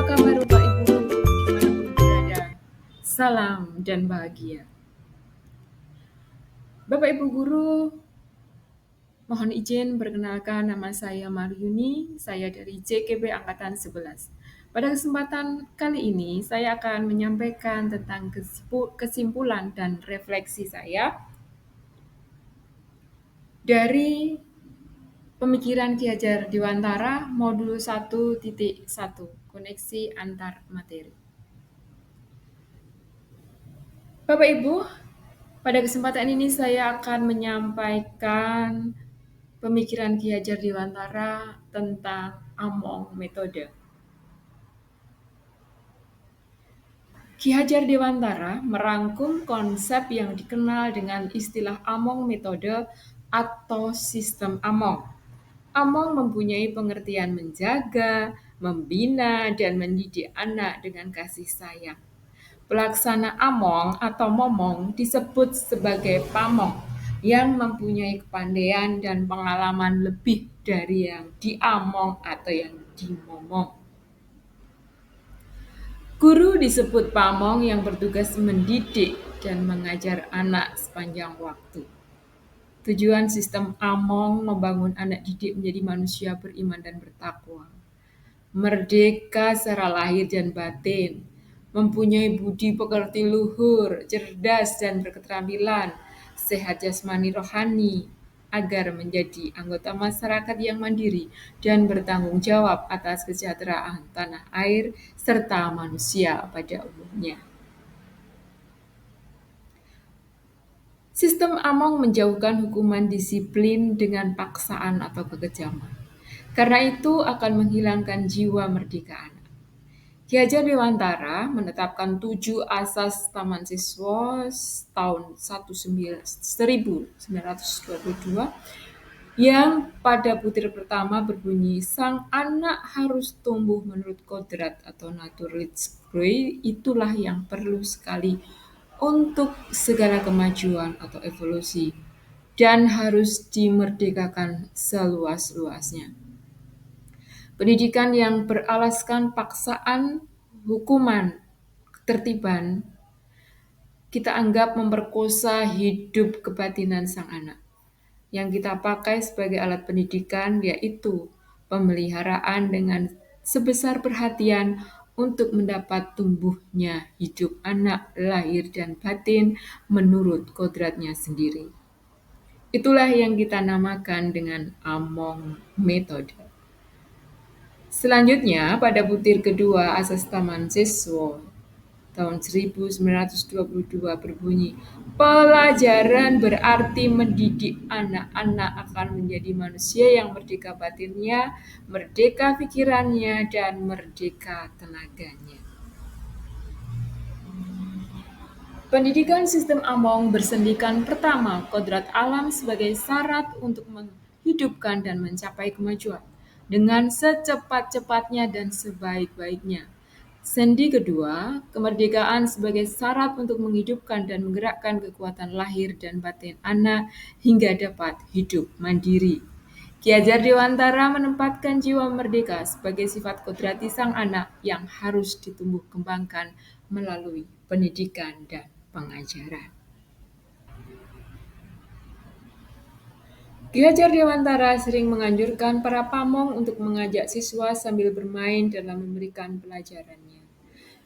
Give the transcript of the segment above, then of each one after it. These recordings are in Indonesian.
kabar Bapak Ibu dimanapun berada? Salam dan bahagia. Bapak Ibu Guru, mohon izin perkenalkan nama saya Maryuni, saya dari JKB Angkatan 11. Pada kesempatan kali ini, saya akan menyampaikan tentang kesimpulan dan refleksi saya dari pemikiran Ki Hajar Dewantara modul 1.1, koneksi antar materi. Bapak Ibu, pada kesempatan ini saya akan menyampaikan pemikiran Ki Hajar Dewantara tentang Among Metode. Ki Hajar Dewantara merangkum konsep yang dikenal dengan istilah Among Metode atau sistem Among. Among mempunyai pengertian menjaga, membina, dan mendidik anak dengan kasih sayang. Pelaksana Among atau Momong disebut sebagai Pamong yang mempunyai kepandaian dan pengalaman lebih dari yang diamong atau yang dimomong. Guru disebut Pamong yang bertugas mendidik dan mengajar anak sepanjang waktu. Tujuan sistem Among membangun anak didik menjadi manusia beriman dan bertakwa. Merdeka secara lahir dan batin, mempunyai budi pekerti luhur, cerdas dan berketerampilan, sehat jasmani rohani, agar menjadi anggota masyarakat yang mandiri dan bertanggung jawab atas kesejahteraan tanah air serta manusia pada umumnya. Sistem Among menjauhkan hukuman disiplin dengan paksaan atau kekejaman. Karena itu akan menghilangkan jiwa merdeka anak. Ki Hajar Dewantara menetapkan 7 asas Taman Siswa tahun 1922 yang pada butir pertama berbunyi, sang anak harus tumbuh menurut kodrat atau Naturlichkeit, itulah yang perlu sekali untuk segala kemajuan atau evolusi dan harus dimerdekakan seluas-luasnya. Pendidikan yang beralaskan paksaan, hukuman, ketertiban, kita anggap memperkosa hidup kebatinan sang anak. Yang kita pakai sebagai alat pendidikan yaitu pemeliharaan dengan sebesar perhatian untuk mendapat tumbuhnya hidup anak lahir dan batin menurut kodratnya sendiri. Itulah yang kita namakan dengan Among Metode. Selanjutnya, pada butir kedua asas Taman Siswa tahun 1922 berbunyi, pelajaran berarti mendidik anak-anak akan menjadi manusia yang merdeka batinnya, merdeka pikirannya, dan merdeka tenaganya. Pendidikan sistem Among bersendikan pertama, kodrat alam sebagai syarat untuk menghidupkan dan mencapai kemajuan dengan secepat-cepatnya dan sebaik-baiknya. Sendi kedua, kemerdekaan sebagai syarat untuk menghidupkan dan menggerakkan kekuatan lahir dan batin anak hingga dapat hidup mandiri. Ki Hajar Dewantara menempatkan jiwa merdeka sebagai sifat kodrati sang anak yang harus ditumbuh kembangkan melalui pendidikan dan pengajaran. Ki Hajar Dewantara sering menganjurkan para pamong untuk mengajak siswa sambil bermain dalam memberikan pelajarannya.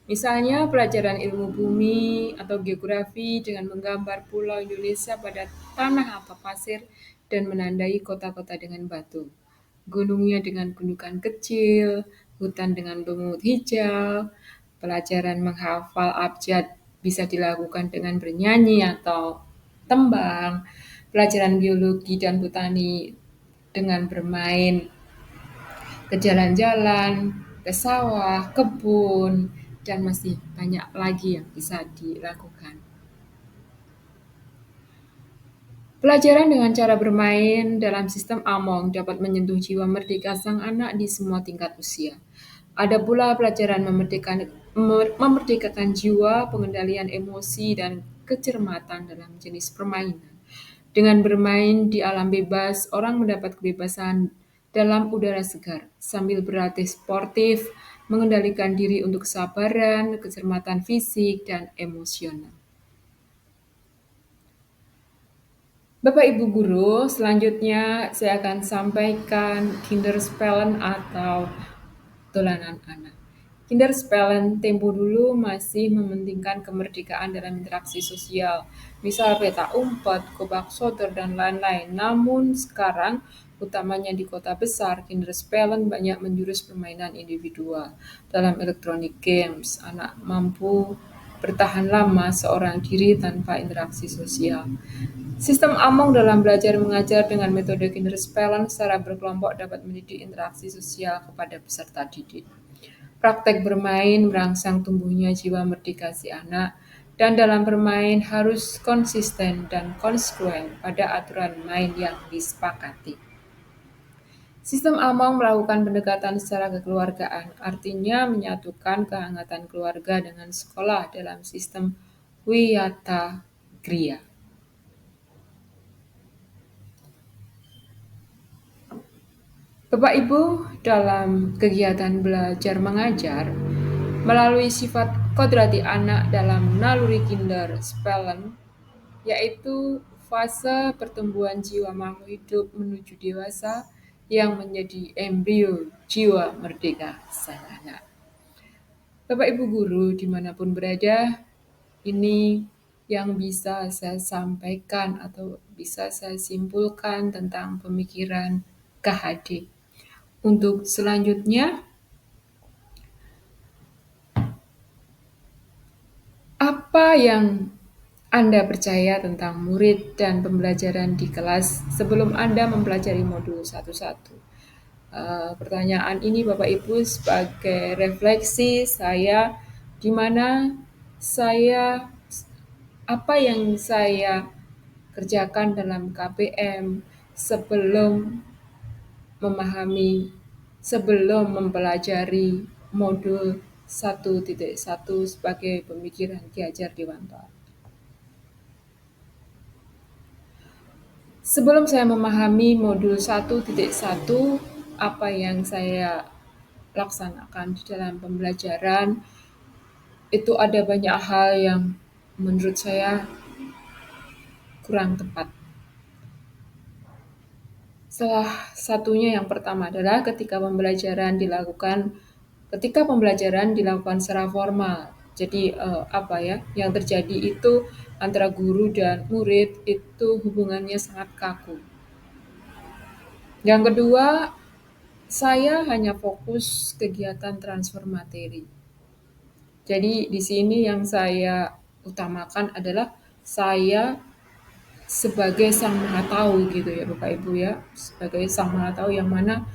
Misalnya pelajaran ilmu bumi atau geografi dengan menggambar pulau Indonesia pada tanah atau pasir dan menandai kota-kota dengan batu. Gunungnya dengan gundukan kecil, hutan dengan lumut hijau. Pelajaran menghafal abjad bisa dilakukan dengan bernyanyi atau tembang. Pelajaran biologi dan botani dengan bermain ke jalan-jalan, ke sawah, kebun, dan masih banyak lagi yang bisa dilakukan. Pelajaran dengan cara bermain dalam sistem Among dapat menyentuh jiwa merdeka sang anak di semua tingkat usia. Ada pula pelajaran memerdekakan jiwa, pengendalian emosi, dan kecermatan dalam jenis permainan. Dengan bermain di alam bebas, orang mendapat kebebasan dalam udara segar, sambil berlatih sportif, mengendalikan diri untuk kesabaran, kecermatan fisik, dan emosional. Bapak Ibu guru, selanjutnya saya akan sampaikan Kinderspellen atau dolanan anak. Kinderspellen tempo dulu masih mementingkan kemerdekaan dalam interaksi sosial, misal peta umpet, gobak sodor, dan lain-lain. Namun sekarang, utamanya di kota besar, Kinderspellen banyak menjurus permainan individual. Dalam electronic games, anak mampu bertahan lama seorang diri tanpa interaksi sosial. Sistem Among dalam belajar mengajar dengan metode Kinderspellen secara berkelompok dapat mendidik interaksi sosial kepada peserta didik. Praktek bermain merangsang tumbuhnya jiwa merdeka si anak, dan dalam bermain harus konsisten dan konsekuen pada aturan main yang disepakati. Sistem Among melakukan pendekatan secara kekeluargaan, artinya menyatukan kehangatan keluarga dengan sekolah dalam sistem Wiyata Griya. Bapak Ibu, dalam kegiatan belajar mengajar, melalui sifat kodrati anak dalam naluri Kinderspellen, yaitu fase pertumbuhan jiwa makhluk hidup menuju dewasa yang menjadi embrio jiwa merdeka sang anak. Bapak Ibu guru dimanapun berada, ini yang bisa saya sampaikan atau bisa saya simpulkan tentang pemikiran KHD. Untuk selanjutnya, apa yang Anda percaya tentang murid dan pembelajaran di kelas sebelum Anda mempelajari modul satu-satu? Pertanyaan ini Bapak Ibu sebagai refleksi saya di mana apa yang saya kerjakan dalam KPM sebelum mempelajari modul 1.1 sebagai pemikiran Ki Hajar Dewantara. Sebelum saya memahami modul 1.1, apa yang saya laksanakan di dalam pembelajaran, itu ada banyak hal yang menurut saya kurang tepat. Salah satunya yang pertama adalah ketika pembelajaran dilakukan secara formal. Jadi yang terjadi itu antara guru dan murid itu hubungannya sangat kaku. Yang kedua, saya hanya fokus kegiatan transfer materi. Jadi di sini yang saya utamakan adalah saya sebagai sang maha tahu gitu ya Bapak Ibu ya, sebagai sang maha tahu yang mana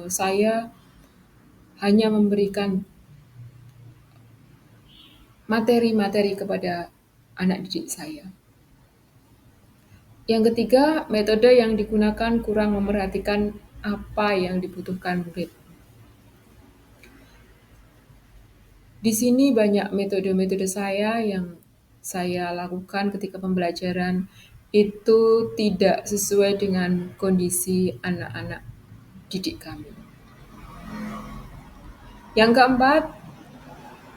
saya hanya memberikan materi-materi kepada anak didik saya. Yang ketiga, metode yang digunakan kurang memerhatikan apa yang dibutuhkan murid. Di sini banyak metode-metode saya yang saya lakukan ketika pembelajaran itu tidak sesuai dengan kondisi anak-anak didik kami. Yang keempat,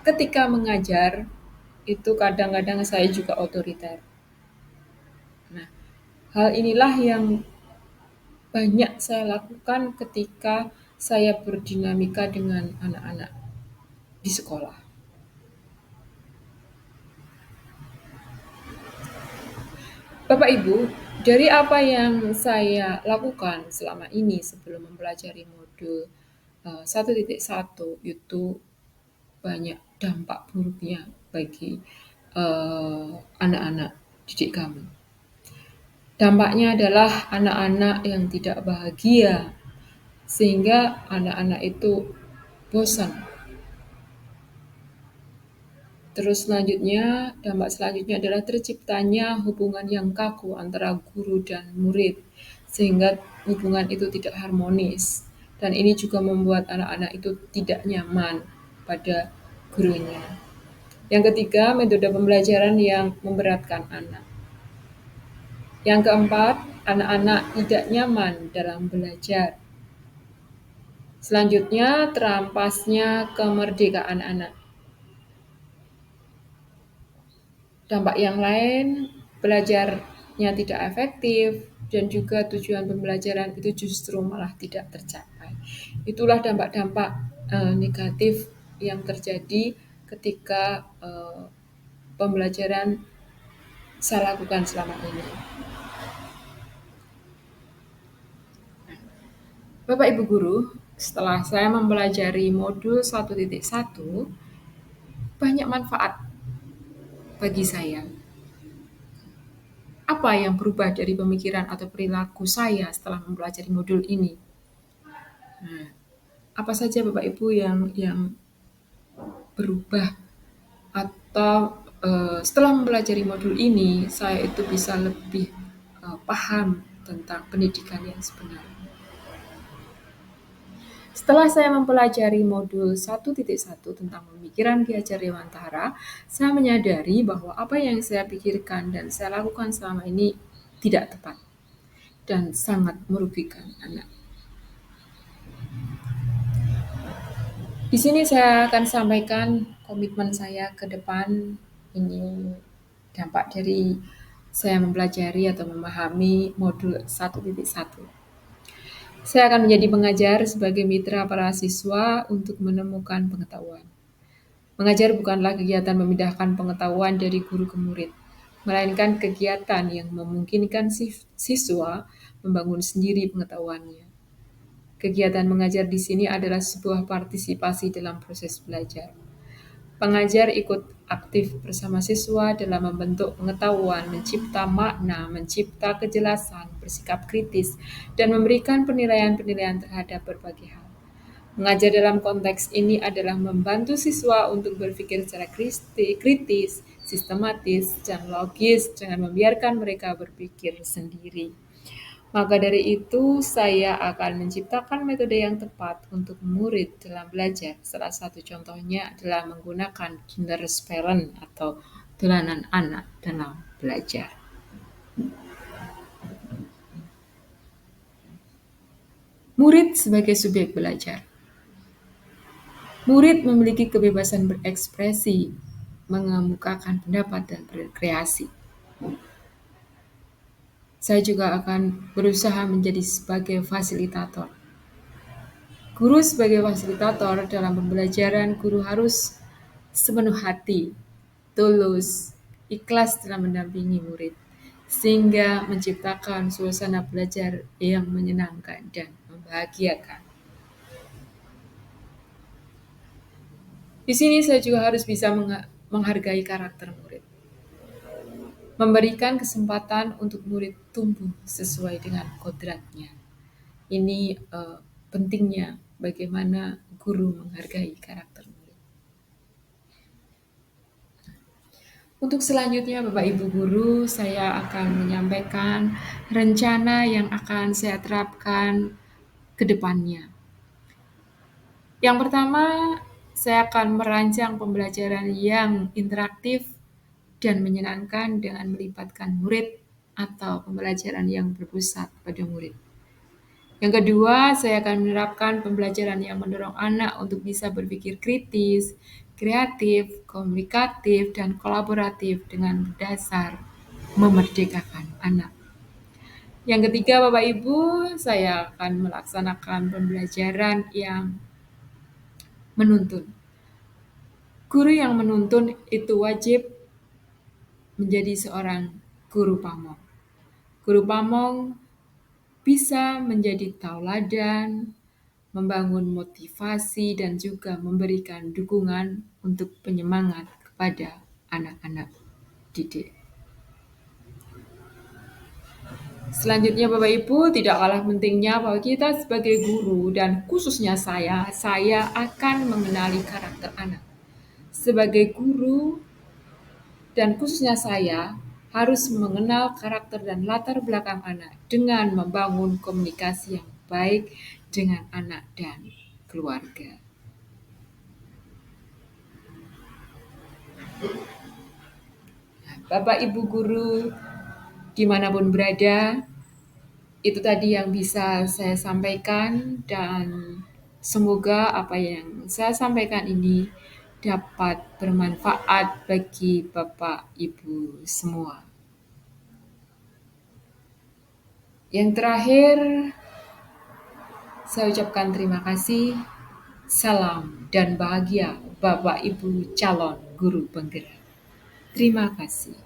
ketika mengajar itu kadang-kadang saya juga otoriter. Nah, hal inilah yang banyak saya lakukan ketika saya berdinamika dengan anak-anak di sekolah. Bapak Ibu, dari apa yang saya lakukan selama ini sebelum mempelajari modul 1.1 itu banyak dampak buruknya bagi anak-anak didik kami. Dampaknya adalah anak-anak yang tidak bahagia, sehingga anak-anak itu bosan. Terus dampak selanjutnya adalah terciptanya hubungan yang kaku antara guru dan murid, sehingga hubungan itu tidak harmonis. Dan ini juga membuat anak-anak itu tidak nyaman pada gurunya. Yang ketiga, metode pembelajaran yang memberatkan anak. Yang keempat, anak-anak tidak nyaman dalam belajar. Selanjutnya, terampasnya kemerdekaan anak. Dampak yang lain, belajarnya tidak efektif, dan juga tujuan pembelajaran itu justru malah tidak tercapai. Itulah dampak-dampak negatif yang terjadi ketika pembelajaran saya lakukan selama ini. Bapak Ibu Guru, setelah saya mempelajari modul 1.1, banyak manfaat bagi saya. Apa yang berubah dari pemikiran atau perilaku saya setelah mempelajari modul ini? Nah, apa saja Bapak Ibu yang berubah atau setelah mempelajari modul ini saya itu bisa lebih paham tentang pendidikan yang sebenarnya. Setelah saya mempelajari modul 1.1 tentang pemikiran Ki Hajar Dewantara, saya menyadari bahwa apa yang saya pikirkan dan saya lakukan selama ini tidak tepat dan sangat merugikan anak. Di sini saya akan sampaikan komitmen saya ke depan. Ini dampak dari saya mempelajari atau memahami modul 1.1. Saya akan menjadi pengajar sebagai mitra para siswa untuk menemukan pengetahuan. Mengajar bukanlah kegiatan memindahkan pengetahuan dari guru ke murid, melainkan kegiatan yang memungkinkan siswa membangun sendiri pengetahuannya. Kegiatan mengajar di sini adalah sebuah partisipasi dalam proses belajar. Pengajar ikut aktif bersama siswa dalam membentuk pengetahuan, mencipta makna, mencipta kejelasan, bersikap kritis, dan memberikan penilaian-penilaian terhadap berbagai hal. Mengajar dalam konteks ini adalah membantu siswa untuk berpikir secara kritis, sistematis, dan logis dengan membiarkan mereka berpikir sendiri. Maka dari itu, saya akan menciptakan metode yang tepat untuk murid dalam belajar. Salah satu contohnya adalah menggunakan Kinderspellen atau dolanan anak dalam belajar. Murid sebagai subjek belajar. Murid memiliki kebebasan berekspresi, mengemukakan pendapat, dan berkreasi. Saya juga akan berusaha menjadi sebagai fasilitator. Guru sebagai fasilitator dalam pembelajaran, guru harus sepenuh hati, tulus, ikhlas dalam mendampingi murid, sehingga menciptakan suasana belajar yang menyenangkan dan membahagiakan. Di sini saya juga harus bisa menghargai karakter murid. Memberikan kesempatan untuk murid tumbuh sesuai dengan kodratnya. Ini pentingnya bagaimana guru menghargai karakter murid. Untuk selanjutnya Bapak Ibu Guru, saya akan menyampaikan rencana yang akan saya terapkan ke depannya. Yang pertama, saya akan merancang pembelajaran yang interaktif dan menyenangkan dengan melibatkan murid atau pembelajaran yang berpusat pada murid. Yang kedua, saya akan menerapkan pembelajaran yang mendorong anak untuk bisa berpikir kritis, kreatif, komunikatif, dan kolaboratif dengan berdasar memerdekakan anak. Yang ketiga, Bapak Ibu, saya akan melaksanakan pembelajaran yang menuntun. Guru yang menuntun itu wajib menjadi seorang guru pamong. Guru pamong bisa menjadi tauladan, membangun motivasi, dan juga memberikan dukungan untuk penyemangat kepada anak-anak didik. Selanjutnya Bapak Ibu, tidak kalah pentingnya bahwa kita sebagai guru dan khususnya saya akan mengenali karakter anak. Sebagai guru dan khususnya saya harus mengenal karakter dan latar belakang anak dengan membangun komunikasi yang baik dengan anak dan keluarga. Bapak Ibu Guru dimanapun berada, itu tadi yang bisa saya sampaikan dan Semoga apa yang saya sampaikan ini dapat bermanfaat bagi Bapak Ibu semua. Yang terakhir, saya ucapkan terima kasih. Salam dan bahagia Bapak Ibu calon guru penggerak. Terima kasih.